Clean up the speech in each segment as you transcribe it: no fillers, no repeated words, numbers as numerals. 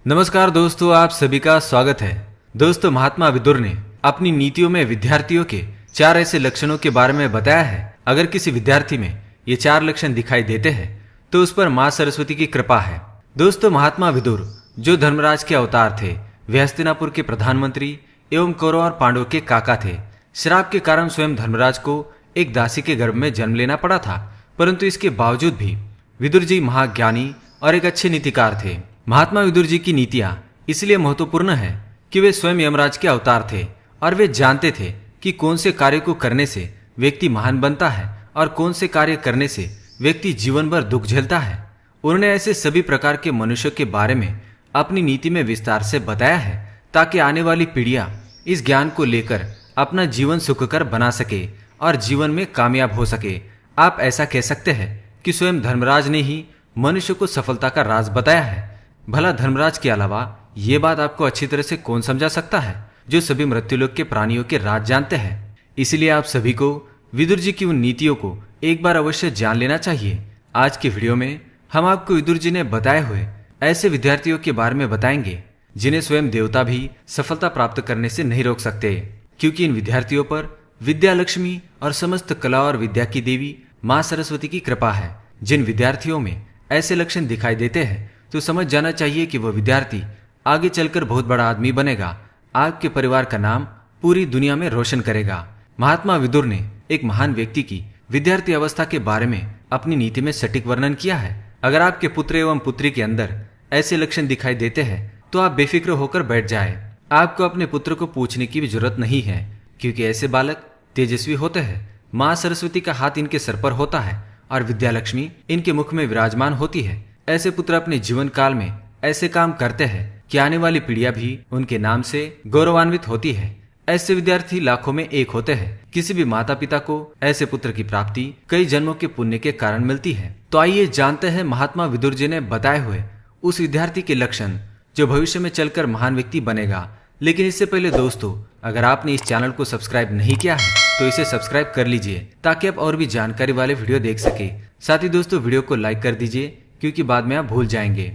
नमस्कार दोस्तों, आप सभी का स्वागत है। दोस्तों, महात्मा विदुर ने अपनी नीतियों में विद्यार्थियों के 4 ऐसे लक्षणों के बारे में बताया है। अगर किसी विद्यार्थी में ये 4 लक्षण दिखाई देते हैं तो उस पर माँ सरस्वती की कृपा है। दोस्तों, महात्मा विदुर जो धर्मराज के अवतार थे, वे हस्तिनापुर के प्रधानमंत्री एवं कौरव और पांडव के काका थे। श्राप के कारण स्वयं धर्मराज को एक दासी के गर्भ में जन्म लेना पड़ा था, परंतु इसके बावजूद भी विदुर जी महाज्ञानी और एक अच्छे नीतिकार थे। महात्मा विदुर जी की नीतियां इसलिए महत्वपूर्ण है कि वे स्वयं यमराज के अवतार थे और वे जानते थे कि कौन से कार्य को करने से व्यक्ति महान बनता है और कौन से कार्य करने से व्यक्ति जीवन भर दुख झेलता है। उन्होंने ऐसे सभी प्रकार के मनुष्यों के बारे में अपनी नीति में विस्तार से बताया है ताकि आने वाली पीढ़ियां इस ज्ञान को लेकर अपना जीवन सुखकर बना सके और जीवन में कामयाब हो सके। आप ऐसा कह सकते हैं कि स्वयं धर्मराज ने ही मनुष्य को सफलता का राज बताया है। भला धर्मराज के अलावा ये बात आपको अच्छी तरह से कौन समझा सकता है जो सभी मृत्युलोक के प्राणियों के राज जानते हैं। इसलिए आप सभी को विदुर जी की उन नीतियों को एक बार अवश्य जान लेना चाहिए। आज के वीडियो में हम आपको विदुर जी ने बताए हुए ऐसे विद्यार्थियों के बारे में बताएंगे जिन्हें स्वयं देवता भी सफलता प्राप्त करने से नहीं रोक सकते, क्योंकि इन विद्यार्थियों पर विद्या लक्ष्मी और समस्त कला और विद्या की देवी माँ सरस्वती की कृपा है। जिन विद्यार्थियों में ऐसे लक्षण दिखाई देते हैं तो समझ जाना चाहिए कि वह विद्यार्थी आगे चलकर बहुत बड़ा आदमी बनेगा, आपके परिवार का नाम पूरी दुनिया में रोशन करेगा। महात्मा विदुर ने एक महान व्यक्ति की विद्यार्थी अवस्था के बारे में अपनी नीति में सटीक वर्णन किया है। अगर आपके पुत्र एवं पुत्री के अंदर ऐसे लक्षण दिखाई देते हैं तो आप बेफिक्र होकर बैठ जाए। आपको अपने पुत्र को पूछने की भी जरूरत नहीं है, क्योंकि ऐसे बालक तेजस्वी होते हैं। माँ सरस्वती का हाथ इनके सर पर होता है और विद्या लक्ष्मी इनके मुख में विराजमान होती है। ऐसे पुत्र अपने जीवन काल में ऐसे काम करते हैं कि आने वाली पीढ़ियां भी उनके नाम से गौरवान्वित होती है। ऐसे विद्यार्थी लाखों में एक होते हैं। किसी भी माता पिता को ऐसे पुत्र की प्राप्ति कई जन्मों के पुण्य के कारण मिलती है। तो आइए जानते हैं महात्मा विदुर जी ने बताए हुए उस विद्यार्थी के लक्षण जो भविष्य में चलकर महान व्यक्ति बनेगा। लेकिन इससे पहले दोस्तों, अगर आपने इस चैनल को सब्सक्राइब नहीं किया है तो इसे सब्सक्राइब कर लीजिए ताकि आप और भी जानकारी वाले वीडियो देख सके। साथ ही दोस्तों, वीडियो को लाइक कर दीजिए क्योंकि बाद में आप भूल जाएंगे।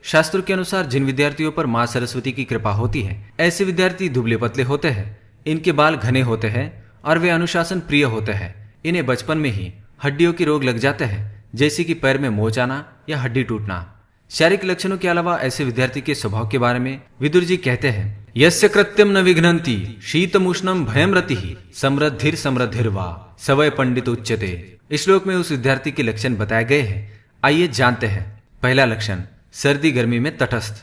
शास्त्रों के अनुसार जिन विद्यार्थियों पर माँ सरस्वती की कृपा होती है, ऐसे विद्यार्थी दुबले पतले होते हैं, इनके बाल घने होते हैं और वे अनुशासन प्रिय होते हैं। इन्हें बचपन में ही हड्डियों के रोग लग जाते हैं, जैसे कि पैर में मोच आना या हड्डी टूटना। शारीरिक लक्षणों के अलावा ऐसे विद्यार्थी के स्वभाव के बारे में विदुर जी कहते हैं, यस्य कृत्यम न विघ्नन्ति शीतमुष्णम भयम रतिः समृद्धिर समृद्धिर्वा सवय पंडित उच्यते। इस श्लोक में उस विद्यार्थी के लक्षण बताए गए हैं। आइए जानते हैं। पहला लक्षण, सर्दी गर्मी में तटस्थ।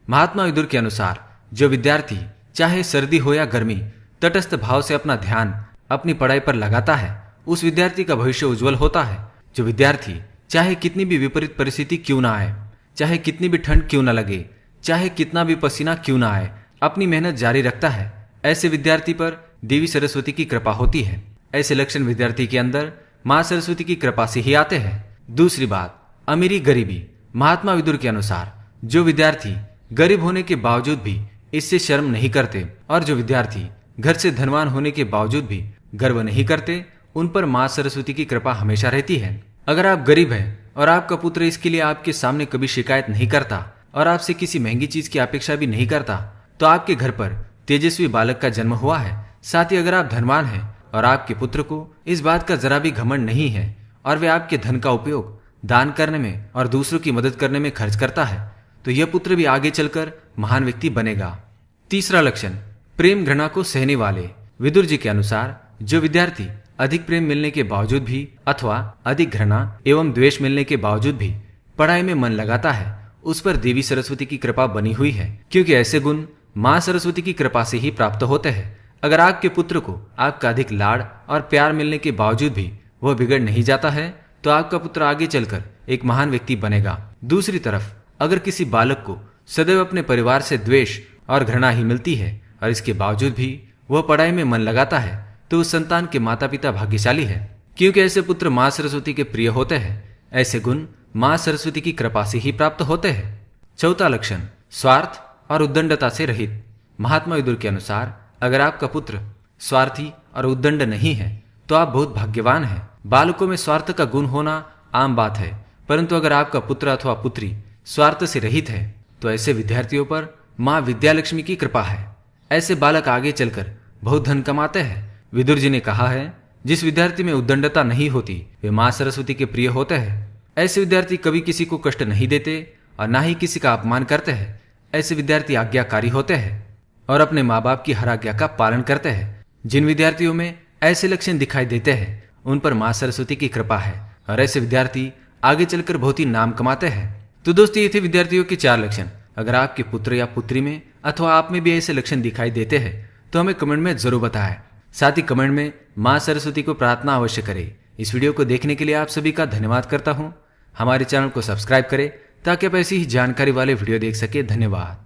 महात्मा विदुर के अनुसार जो विद्यार्थी चाहे सर्दी हो या गर्मी तटस्थ भाव से अपना ध्यान अपनी पढ़ाई पर लगाता है, उस विद्यार्थी का भविष्य उज्जवल होता है। जो विद्यार्थी चाहे कितनी भी विपरीत परिस्थिति क्यों ना आए, चाहे कितनी भी ठंड क्यों ना लगे, चाहे कितना भी पसीना क्यों ना आए, अपनी मेहनत जारी रखता है, ऐसे विद्यार्थी पर देवी सरस्वती की कृपा होती है। ऐसे लक्षण विद्यार्थी के अंदर माँ सरस्वती की कृपा से ही आते हैं। दूसरी बात, अमीरी गरीबी। महात्मा विदुर के अनुसार जो विद्यार्थी गरीब होने के बावजूद भी इससे शर्म नहीं करते और जो विद्यार्थी घर से धनवान होने के बावजूद भी गर्व नहीं करते, उन पर माँ सरस्वती की कृपा हमेशा रहती है। अगर आप गरीब हैं और आपका पुत्र इसके लिए आपके सामने कभी शिकायत नहीं करता और आपसे किसी महंगी चीज की अपेक्षा भी नहीं करता, तो आपके घर पर तेजस्वी बालक का जन्म हुआ है। साथ ही अगर आप धनवान हैं और आपके पुत्र को इस बात का जरा भी घमंड नहीं है और वे आपके धन का उपयोग दान करने में और दूसरों की मदद करने में खर्च करता है, तो यह पुत्र भी आगे चलकर महान व्यक्ति बनेगा। तीसरा लक्षण, प्रेम घृणा को सहने वाले। विदुर जी के अनुसार जो विद्यार्थी अधिक प्रेम मिलने के बावजूद भी अथवा अधिक घृणा एवं द्वेष मिलने के बावजूद भी पढ़ाई में मन लगाता है, उस पर देवी सरस्वती की कृपा बनी हुई है, क्योंकि ऐसे गुण माँ सरस्वती की कृपा से ही प्राप्त होते हैं। अगर आपके पुत्र को आपका अधिक लाड़ और प्यार मिलने के बावजूद भी वह बिगड़ नहीं जाता है, तो आपका पुत्र आगे चलकर एक महान व्यक्ति बनेगा। दूसरी तरफ अगर किसी बालक को सदैव अपने परिवार से द्वेष और घृणा ही मिलती है और इसके बावजूद भी वह पढ़ाई में मन लगाता है, तो उस संतान के माता पिता भाग्यशाली है, क्योंकि ऐसे पुत्र माँ सरस्वती के प्रिय होते हैं। ऐसे गुण माँ सरस्वती की कृपा से ही प्राप्त होते हैं। चौथा लक्षण, स्वार्थ और उद्दंडता से रहित। महात्मा विदुर के अनुसार अगर आपका पुत्र स्वार्थी और उद्दंड नहीं है तो आप बहुत भाग्यवान हैं। बालकों में स्वार्थ का गुण होना आम बात है, परंतु अगर आपका पुत्र अथवा पुत्री स्वार्थ से रहित है तो ऐसे विद्यार्थियों पर माँ विद्यालक्ष्मी की कृपा है। ऐसे बालक आगे चलकर बहुत धन कमाते हैं। विदुर जी ने कहा है, जिस विद्यार्थी में उद्दंडता नहीं होती वे माँ सरस्वती के प्रिय होते हैं। ऐसे विद्यार्थी कभी किसी को कष्ट नहीं देते और ना ही किसी का अपमान करते हैं। ऐसे विद्यार्थी आज्ञाकारी होते हैं और अपने माँ बाप की हर आज्ञा का पालन करते हैं। जिन विद्यार्थियों में ऐसे लक्षण दिखाई देते हैं उन पर माँ सरस्वती की कृपा है और ऐसे विद्यार्थी आगे चलकर बहुत ही नाम कमाते हैं। तो दोस्तों, ये थे विद्यार्थियों के 4 लक्षण। अगर आपके पुत्र या पुत्री में अथवा आप में भी ऐसे लक्षण दिखाई देते हैं तो हमें कमेंट में जरूर बताएं। साथ ही कमेंट में माँ सरस्वती को प्रार्थना अवश्य करें। इस वीडियो को देखने के लिए आप सभी का धन्यवाद करता हूँ। हमारे चैनल को सब्सक्राइब करें ताकि आप ऐसी ही जानकारी वाले वीडियो देख सके। धन्यवाद।